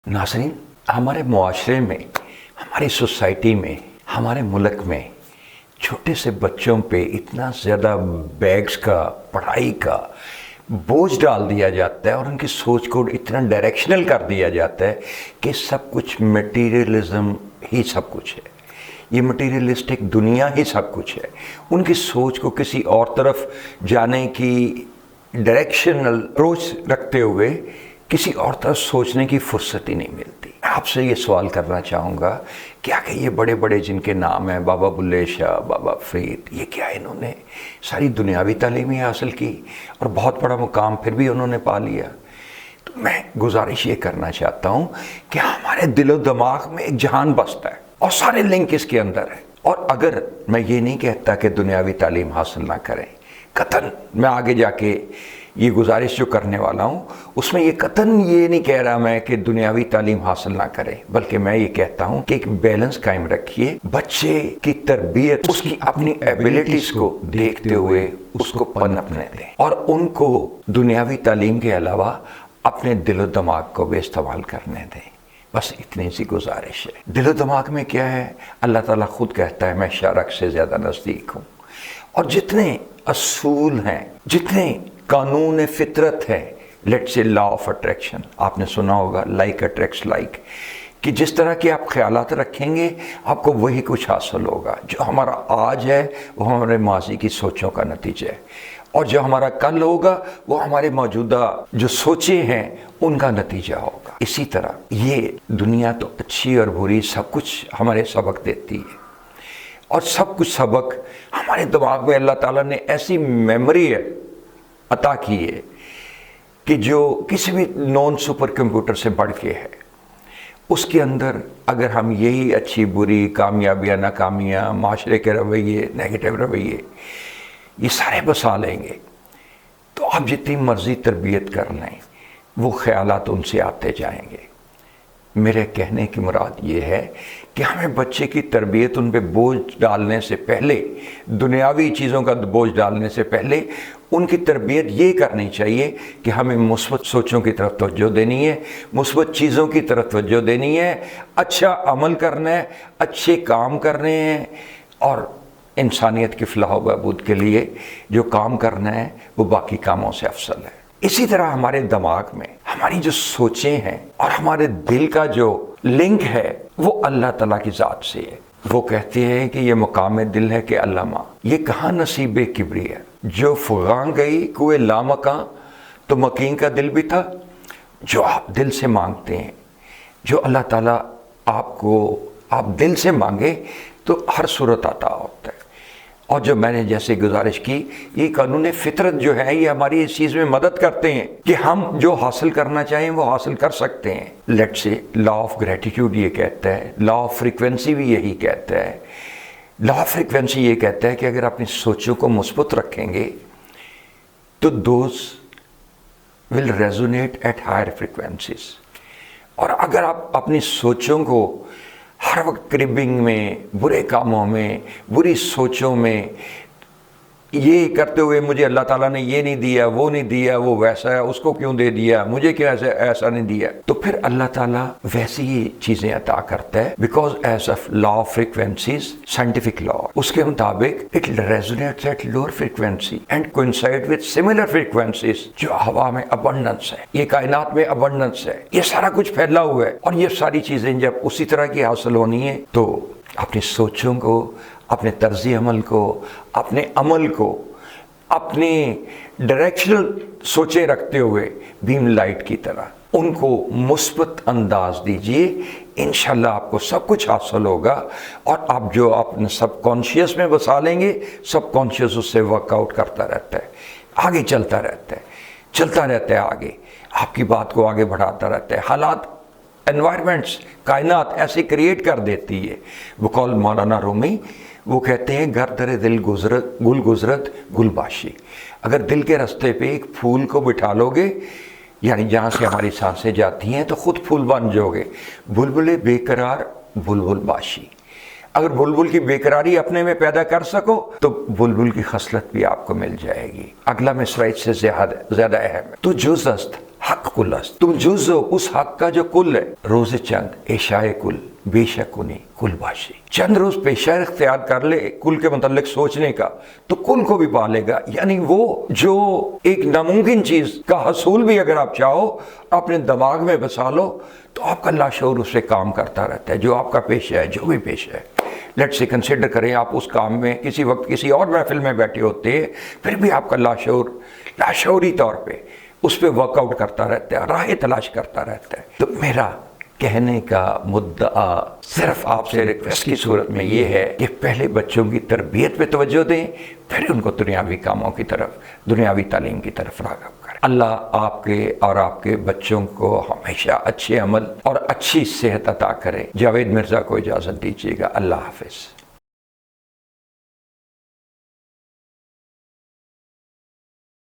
नाज़रीन, हमारे मुआशरे में, हमारी सोसाइटी में, हमारे मुल्क में छोटे से बच्चों पे इतना ज़्यादा बैग्स का, पढ़ाई का बोझ डाल दिया जाता है और उनकी सोच को इतना डायरेक्शनल कर दिया जाता है कि सब कुछ मटीरियलिज़म ही सब कुछ है। ये मटीरियलिस्टिक दुनिया ही सब कुछ है। उनकी सोच को किसी और तरफ जाने की डायरेक्शनल अप्रोच रखते हुए किसी और तरफ सोचने की फुर्सत ही नहीं मिलती। आपसे ये सवाल करना चाहूँगा कि आखिर ये बड़े बड़े जिनके नाम हैं, बाबा बुल्ले शाह, बाबा फरीद, ये क्या इन्होंने सारी दुनियावी तालीम ही हासिल की और बहुत बड़ा मुकाम फिर भी उन्होंने पा लिया। तो मैं गुजारिश ये करना चाहता हूँ कि हमारे दिलो दिमाग में एक जहान बसता है और सारे लिंक इसके अंदर है। और अगर मैं ये नहीं कहता कि दुनियावी तालीम हासिल ना करें, कतन मैं आगे जाके ये गुजारिश जो करने वाला हूँ उसमें ये कतन ये नहीं कह रहा मैं कि दुनियावी तालीम हासिल ना करें, बल्कि मैं ये कहता हूँ कि एक बैलेंस कायम रखिए। बच्चे की तरबियत उसकी अपनी एबिलिटीज को देखते हुए उसको पनपने दें और उनको दुनियावी तालीम के अलावा अपने दिलो दिमाग को भी इस्तेमाल करने दें। बस इतनी सी गुजारिश है। दिलो दिमाग में क्या है, अल्लाह ताला खुद कहता है मैं शारक से ज़्यादा नज़दीक हूँ। और जितने असूल हैं, जितने कानून फितरत है, let's say law of attraction, आपने सुना होगा लाइक अट्रैक्ट्स लाइक, कि जिस तरह के आप ख्यालात रखेंगे आपको वही कुछ हासिल होगा। जो हमारा आज है वो हमारे माजी की सोचों का नतीजा है और जो हमारा कल होगा वो हमारे मौजूदा जो सोचे हैं उनका नतीजा होगा। इसी तरह ये दुनिया तो अच्छी और बुरी सब कुछ हमारे सबक देती है और सब कुछ सबक हमारे दिमाग में अल्लाह ताला ने ऐसी मेमोरी अता की है कि जो किसी भी नॉन सुपर कंप्यूटर से बढ़ के है। उसके अंदर अगर हम यही अच्छी बुरी, कामयाबियाँ नाकामियाँ, माशरे के रवैये, नेगेटिव रवैये ये सारे बसा लेंगे तो आप जितनी मर्ज़ी तरबियत कर लें वो ख्यालात उनसे आते जाएंगे। मेरे कहने की मुराद ये है कि हमें बच्चे की तरबियत उन पे बोझ डालने से पहले, दुनियावी चीज़ों का बोझ डालने से पहले उनकी तरबियत ये करनी चाहिए कि हमें मुस्बत सोचों की तरफ तवज्जो देनी है, मुस्बत चीज़ों की तरफ तवज्जो देनी है, अच्छा अमल करना है, अच्छे काम करने हैं और इंसानियत की फलाह व बहबूद के लिए जो काम करना है वो बाकी कामों से अफसल है। इसी तरह हमारे दिमाग में हमारी जो सोचें हैं और हमारे दिल का जो लिंक है वो अल्लाह ताला की ज़ात से है। वो कहते हैं कि ये मुकाम दिल है कि अल्लामा, ये कहाँ नसीब किबरी है। जो फुगां गई कुए लामकां तो मकीन का दिल भी था। जो आप दिल से मांगते हैं, जो अल्लाह ताला आपको आप दिल से मांगे तो हर सूरत अता होता है। और जो मैंने जैसे गुजारिश की, ये कानून फितरत जो है ये हमारी इस चीज़ में मदद करते हैं कि हम जो हासिल करना चाहें वो हासिल कर सकते हैं। Let's say law of gratitude ये कहता है, लॉ ऑफ फ्रीक्वेंसी भी यही कहता है। लॉ ऑफ फ्रीक्वेंसी ये कहता है कि अगर अपनी सोचों को मुस्बत रखेंगे तो those will resonate at higher frequencies. और अगर आप अपनी सोचों को हर वक्त क्रिबिंग में, बुरे कामों में, बुरी सोचों में ये करते हुए मुझे अल्लाह ताला ने ये नहीं दिया, वो नहीं दिया, वो वैसा है, उसको क्यों दे दिया, मुझे क्यों ऐसा नहीं दिया, तो फिर अल्लाह ताला वैसी ही चीज़ें अता करता है। Because as of law of frequencies, scientific law, उसके मुताबिक it resonates at lower frequency and coincide with similar frequencies. जो हवा में अबंडेंस है, ये कायनात में अबंडेंस है, ये सारा कुछ फैला हुआ है और ये सारी चीज़ें जब उसी तरह की हासिल होनी है तो अपनी सोचों को, अपने तर्ज़ी अमल को, अपने अमल को, अपने डायरेक्शनल सोचे रखते हुए बीम लाइट की तरह उनको मुस्बत अंदाज दीजिए। इंशाल्लाह आपको सब कुछ हासिल होगा और आप जो अपने सबकॉन्शियस में बसा लेंगे, सबकॉन्शियस उससे वर्कआउट करता रहता है, आगे चलता रहता है, चलता रहता है, आगे आपकी बात को आगे बढ़ाता रहता है। हालात, एनवायरमेंट्स, कायनात ऐसे क्रिएट कर देती है। वक़ौल मौलाना रूमी, वो कहते हैं घर दरे दिल गुजरत गुलबाशी। अगर दिल के रास्ते पे एक फूल को बिठा लोगे, यानी जहाँ से हमारी सांसें जाती हैं, तो खुद फूल बन जाओगे। बुलबुले बेकरार बुलबुल बाशी। अगर बुलबुल की बेकरारी अपने में पैदा कर सको तो बुलबुल की खसलत भी आपको मिल जाएगी। अगला मिसरा इससे ज़्यादा अहम है। तो जो जस्त حق کل است، تم جز ہو اس حق کا جو کل ہے۔ روز چند ایشائے کل بے شک انہیں کل باشی، چند روز پیشہ اختیار کر لے کل کے متعلق سوچنے کا تو کل کو بھی پالے گا۔ یعنی وہ جو ایک ناممکن چیز کا حصول بھی اگر آپ چاہو اپنے دماغ میں بسا لو تو آپ کا لاشعور اس سے کام کرتا رہتا ہے۔ جو آپ کا پیشہ ہے، جو بھی پیشہ ہے، لیٹ سے کنسیڈر کریں آپ اس کام میں کسی وقت کسی اور محفل میں بیٹھے ہوتے ہیں، پھر بھی آپ کا لاشعور لاشعوری طور پہ اس پہ ورک آؤٹ کرتا رہتا ہے، راہیں تلاش کرتا رہتا ہے۔ تو میرا کہنے کا مدعا صرف آپ سے ریکویسٹ کی صورت میں یہ ہے کہ پہلے بچوں کی تربیت پہ توجہ دیں، پھر ان کو دنیاوی کاموں کی طرف، دنیاوی تعلیم کی طرف راغب کریں۔ اللہ آپ کے اور آپ کے بچوں کو ہمیشہ اچھے عمل اور اچھی صحت عطا کرے۔ جاوید مرزا کو اجازت دیجیے گا۔ اللہ حافظ۔